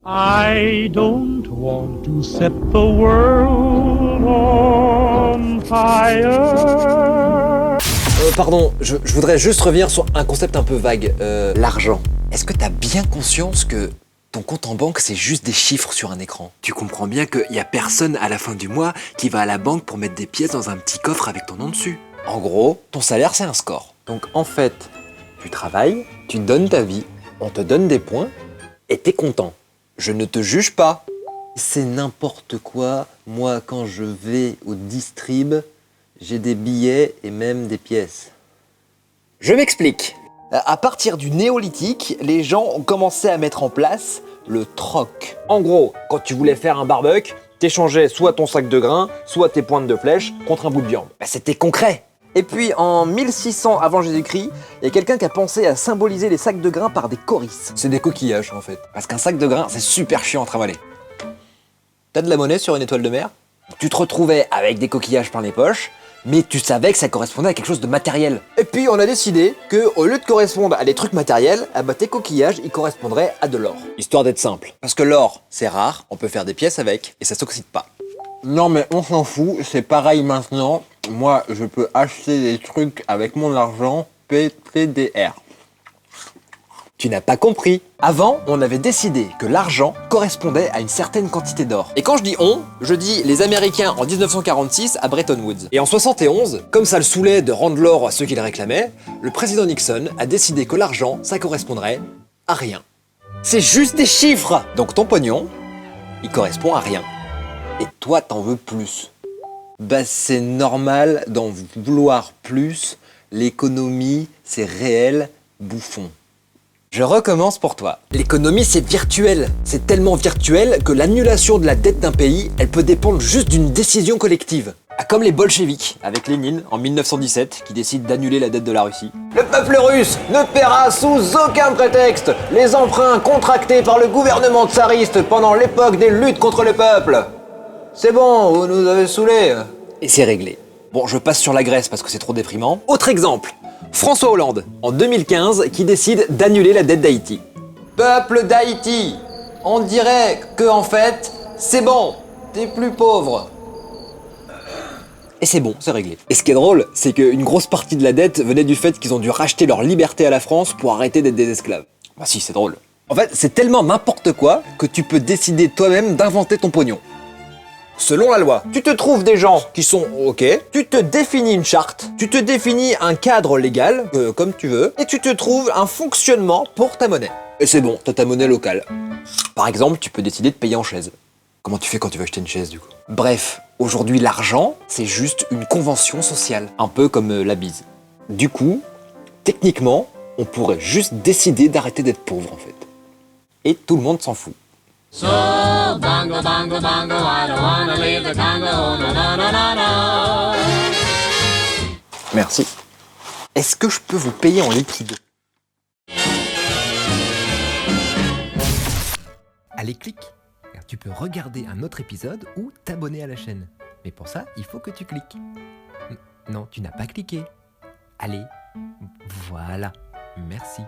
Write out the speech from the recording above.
I don't want to set the world on fire. Pardon, je voudrais juste revenir sur un concept un peu vague. L'argent. Est-ce que t'as bien conscience que ton compte en banque, c'est juste des chiffres sur un écran? Tu comprends bien qu'il y a personne à la fin du mois qui va à la banque pour mettre des pièces dans un petit coffre avec ton nom dessus. En gros, ton salaire, c'est un score. Donc en fait, tu travailles, tu donnes ta vie, on te donne des points, et t'es content. Je ne te juge pas. C'est n'importe quoi. Moi, quand je vais au distrib, j'ai des billets et même des pièces. Je m'explique. À partir du néolithique, les gens ont commencé à mettre en place le troc. En gros, quand tu voulais faire un barbecue, t'échangeais soit ton sac de grains, soit tes pointes de flèche contre un bout de viande. C'était concret. Et puis en 1600 avant Jésus-Christ, il y a quelqu'un qui a pensé à symboliser les sacs de grains par des coris. C'est des coquillages en fait. Parce qu'un sac de grains, c'est super chiant à travailler. T'as de la monnaie sur une étoile de mer? Tu te retrouvais avec des coquillages plein les poches, mais tu savais que ça correspondait à quelque chose de matériel. Et puis on a décidé que au lieu de correspondre à des trucs matériels, tes coquillages ils correspondraient à de l'or. Histoire d'être simple. Parce que l'or, c'est rare, on peut faire des pièces avec, et ça s'oxyde pas. Non mais on s'en fout, c'est pareil maintenant. Moi, je peux acheter des trucs avec mon argent PTDR. Tu n'as pas compris. Avant, on avait décidé que l'argent correspondait à une certaine quantité d'or. Et quand je dis on, je dis les Américains en 1946 à Bretton Woods. Et en 71, comme ça le saoulait de rendre l'or à ceux qui le réclamaient, le président Nixon a décidé que l'argent, ça correspondrait à rien. C'est juste des chiffres. Donc ton pognon, il correspond à rien. Et toi, t'en veux plus. C'est normal d'en vouloir plus. L'économie, c'est réel, bouffon. Je recommence pour toi. L'économie, c'est virtuel. C'est tellement virtuel que l'annulation de la dette d'un pays, elle peut dépendre juste d'une décision collective. Comme les bolcheviks, avec Lénine, en 1917, qui décide d'annuler la dette de la Russie. Le peuple russe ne paiera sous aucun prétexte les emprunts contractés par le gouvernement tsariste pendant l'époque des luttes contre le peuple. C'est bon, vous nous avez saoulés. Et c'est réglé. Bon, je passe sur la Grèce parce que c'est trop déprimant. Autre exemple, François Hollande, en 2015, qui décide d'annuler la dette d'Haïti. Peuple d'Haïti, on dirait que en fait, c'est bon, t'es plus pauvre. Et c'est bon, c'est réglé. Et ce qui est drôle, c'est qu'une grosse partie de la dette venait du fait qu'ils ont dû racheter leur liberté à la France pour arrêter d'être des esclaves. Bah si, c'est drôle. En fait, c'est tellement n'importe quoi que tu peux décider toi-même d'inventer ton pognon. Selon la loi, tu te trouves des gens qui sont OK, tu te définis une charte, tu te définis un cadre légal, comme tu veux, et tu te trouves un fonctionnement pour ta monnaie. Et c'est bon, t'as ta monnaie locale. Par exemple, tu peux décider de payer en chaise. Comment tu fais quand tu veux acheter une chaise du coup? Bref, aujourd'hui l'argent, c'est juste une convention sociale, un peu comme la bise. Du coup, techniquement, on pourrait juste décider d'arrêter d'être pauvre en fait. Et tout le monde s'en fout. So, bongo, bongo, bongo, I don't wanna leave the Congo, oh, no, no, no, no, no. Merci. Est-ce que je peux vous payer en liquide? Allez, clique, car tu peux regarder un autre épisode ou t'abonner à la chaîne. Mais pour ça, il faut que tu cliques. Non, tu n'as pas cliqué. Allez, voilà, merci.